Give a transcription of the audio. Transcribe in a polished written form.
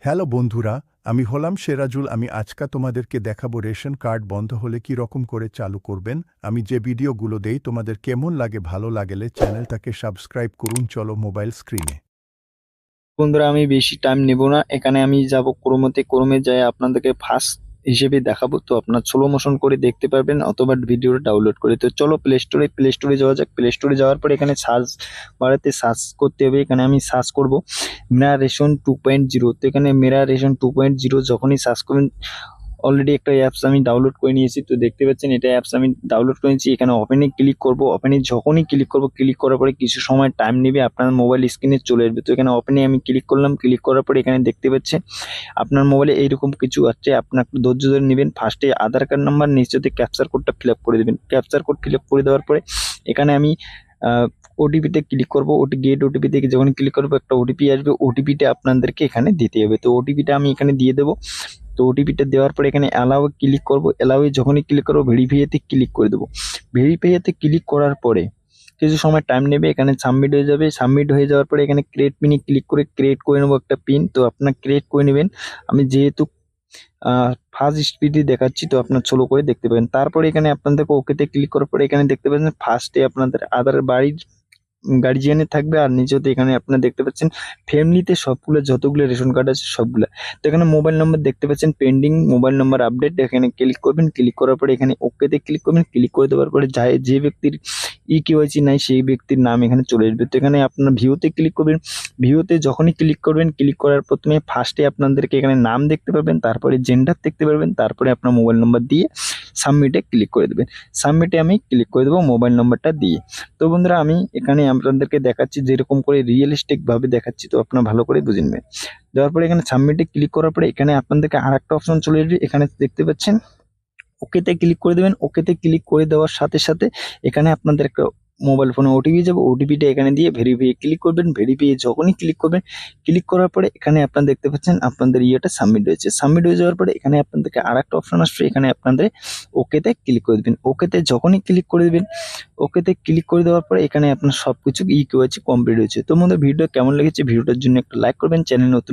Hello বন্ধুরা, আমি হলাম সেরাজুল। আমি আজকে তোমাদেরকে দেখাবো রেশন কার্ড বন্ধ হলে কি রকম করে চালু করবেন। আমি যে ভিডিওগুলো দেই তোমাদের কেমন লাগে, ভালো লাগলে চ্যানেলটাকে সাবস্ক্রাইব করুন। চলো মোবাইল স্ক্রিনে। বন্ধুরা, আমি বেশি টাইম নেব না। এখানে আমি যাব ক্রোমোতে, ক্রোমে যাই আপনাদেরকে ফার্স্ট হিসেবে দেখাবো। তো আপনার স্লো মোশন করে দেখতে পারবেন অথবা ভিডিওটা ডাউনলোড করে। তো চলো প্লে স্টোরে যাওয়া যাক। প্লে স্টোরে যাওয়ার পর এখানে সার্চ বাড়াতে সার্চ করতে হবে। এখানে আমি সার্চ করব মেরা রেশন 2.0। তো এখানে মেরা রেশন 2.0 যখনই সার্চ করবেন, অলরেডি একটা অ্যাপস আমি ডাউনলোড করে নিয়েছি। তো দেখতে পাচ্ছেন এটা অ্যাপস আমি ডাউনলোড করে নিয়েছি। এখানে ওপেনে ক্লিক করব। ওপেনে যখনই ক্লিক করব, ক্লিক করার পরে কিছু সময় টাইম নেবে, আপনার মোবাইল স্ক্রিনে চলে আসবে। তো এখানে ওপেনে আমি ক্লিক করলাম। ক্লিক করার পরে এখানে দেখতে পাচ্ছেন আপনার মোবাইলে এইরকম কিছু আছে। আপনার একটু ধৈর্য ধরে নেবেন। ফার্স্টে আধার কার্ড নাম্বার, নিচেতে ক্যাপচার কোডটা ফিল আপ করে দেবেন। ক্যাপচার কোড ফিল আপ করে দেওয়ার পরে এখানে আমি ওটিপিতে ক্লিক করবো। গেট ওটিপি থেকে যখন ক্লিক করবো একটা ওটিপি আসবে। ওটিপিটা আপনাদেরকে এখানে দিতে হবে। তো ওটিপিটা আমি এখানে দিয়ে দেবো। তো ওটিপিটা দেওয়ার পরে এখানে অ্যালাউ ক্লিক করব। অ্যালাউ যখনই ক্লিক করবো ভেরিফাইতে ক্লিক করে দেবো। ভেরিফাইতে ক্লিক করার পরে কিছু সময় টাইম নেবে। এখানে সাবমিট হয়ে যাবে। সাবমিট হয়ে যাওয়ার পরে এখানে ক্রিয়েট পিনে ক্লিক করে ক্রিয়েট করে নেবো একটা পিন। তো আপনার ক্রিয়েট করে নেবেন। আমি যেহেতু ফার্স্ট স্পিডে দেখাচ্ছি, তো আপনার স্লো করে দেখতে পাবেন। তারপরে এখানে আপনাদেরকে ওকেতে ক্লিক করার পরে এখানে দেখতে পাচ্ছেন ফার্স্টে আপনাদের আধার বাড়ির গার্জিয়ানের থাকবে, আর নিচেতে এখানে আপনারা দেখতে পাচ্ছেন ফ্যামিলিতে সবগুলো যতগুলো রেশন কার্ড আছে সবগুলো। তো এখানে মোবাইল নম্বর দেখতে পাচ্ছেন পেন্ডিং মোবাইল নম্বর আপডেট, এখানে ক্লিক করবেন। ক্লিক করার পরে এখানে ওকেতে ক্লিক করবেন। ক্লিক করে দেওয়ার পরে যে ব্যক্তির কেওয়াইসি নাই সেই ব্যক্তির নাম এখানে চলে আসবে। তো এখানে আপনার ভিউতে ক্লিক করবেন। ভিউতে যখনই ক্লিক করবেন, ক্লিক করার প্রথমে ফার্স্টে আপনাদেরকে এখানে নাম দেখতে পাবেন, তারপরে জেন্ডার দেখতে পারবেন, তারপরে আপনার মোবাইল নম্বর দিয়ে সাবমিটে ক্লিক করে দেবেন। সাবমিটে আমি ক্লিক করে দেবো মোবাইল নম্বরটা দিয়ে। তো বন্ধুরা, আমি এখানে আপনাদেরকে দেখাচ্ছি যেরকম করে রিয়েলিস্টিক ভাবে দেখাচ্ছি, তো আপনারা ভালো করে বুঝে নেবেন। দেওয়ার পরে এখানে সাবমিটে ক্লিক করার পরে এখানে আপনাদেরকে আর একটা অপশন চলে আসবে। এখানে দেখতে পাচ্ছেন ওকেতে ক্লিক করে দেবেন। ওকেতে ক্লিক করে দেওয়ার সাথে সাথে এখানে আপনাদের একটা মোবাইল ফোনে ওটিপি যাবে। ওটিপিটা এখানে দিয়ে ভেরিফাই ক্লিক করবেন। ভেরিফাই যখনই ক্লিক করবেন, ক্লিক করার পরে এখানে আপনারা দেখতে পাচ্ছেন আপনাদের ইয়েটা সাবমিট হয়েছে। সাবমিট হয়ে যাওয়ার পরে এখানে আপনাদেরকে আর একটা অপশন আসবে। এখানে আপনাদের ওকেতে ক্লিক করে দেবেন। ওকেতে যখনই ক্লিক করে দেবেন, ওকেতে ক্লিক করে দেওয়ার পরে এখানে আপনার সবকিছু কেওয়াইসি কমপ্লিট হয়েছে। তো বন্ধুরা, ভিডিও কেমন লেগেছে, ভিডিওটার জন্য একটা লাইক করবেন। চ্যানেল নতুন